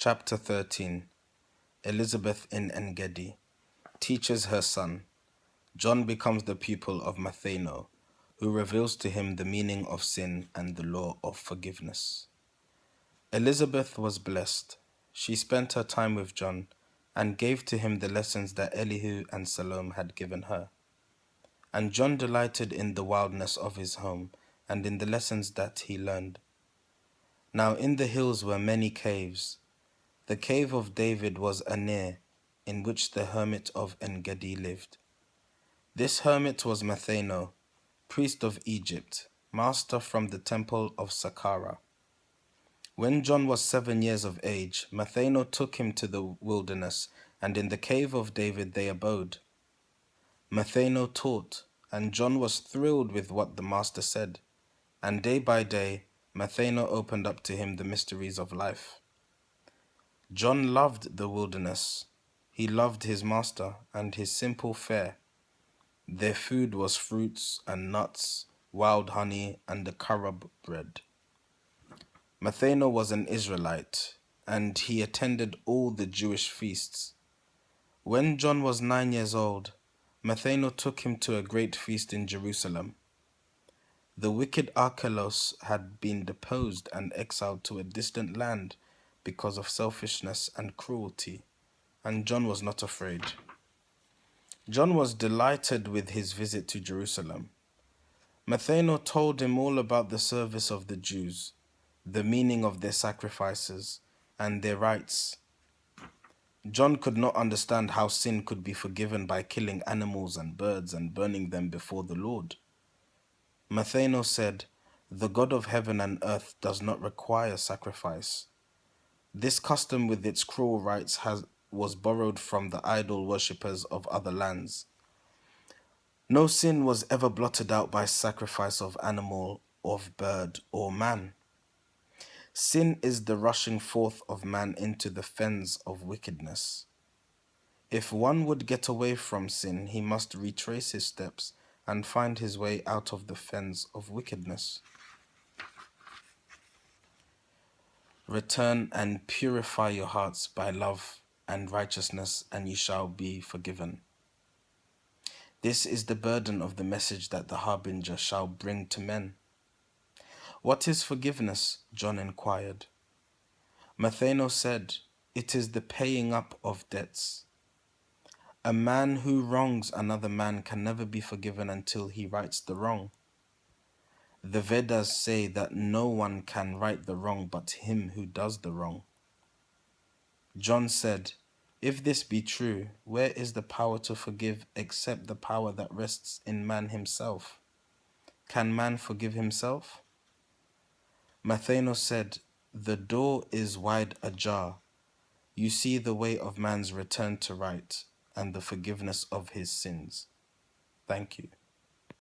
Chapter 13. Elizabeth in Engedi teaches her son. John becomes the pupil of Matheno, who reveals to him the meaning of sin and the law of forgiveness. Elizabeth was blessed. She spent her time with John and gave to him the lessons that Elihu and Salome had given her. And John delighted in the wildness of his home and in the lessons that he learned. Now in the hills were many caves. The cave of David was Anir, in which the hermit of Engedi lived. This hermit was Matheno, priest of Egypt, master from the temple of Saqqara. When John was 7 years of age, Matheno took him to the wilderness, and in the cave of David they abode. Matheno taught, and John was thrilled with what the master said, and day by day Matheno opened up to him the mysteries of life. John loved the wilderness. He loved his master and his simple fare. Their food was fruits and nuts, wild honey, and the carob bread. Matheno was an Israelite, and he attended all the Jewish feasts. When John was 9 years old, Matheno took him to a great feast in Jerusalem. The wicked Archelaus had been deposed and exiled to a distant land because of selfishness and cruelty, and John was not afraid. John was delighted with his visit to Jerusalem. Matheno told him all about the service of the Jews, the meaning of their sacrifices, and their rites. John could not understand how sin could be forgiven by killing animals and birds and burning them before the Lord. Matheno said, "The God of heaven and earth does not require sacrifice. This custom with its cruel rites was borrowed from the idol worshippers of other lands. No sin was ever blotted out by sacrifice of animal, of bird, or man. Sin is the rushing forth of man into the fens of wickedness. If one would get away from sin, he must retrace his steps and find his way out of the fens of wickedness. Return and purify your hearts by love and righteousness, and you shall be forgiven. This is the burden of the message that the harbinger shall bring to men." "What is forgiveness?" John inquired. Matheno said, "It is the paying up of debts. A man who wrongs another man can never be forgiven until he rights the wrong. The Vedas say that no one can right the wrong but him who does the wrong." John said, "If this be true, where is the power to forgive except the power that rests in man himself? Can man forgive himself?" Matheno said, "The door is wide ajar. You see the way of man's return to right and the forgiveness of his sins." Thank you.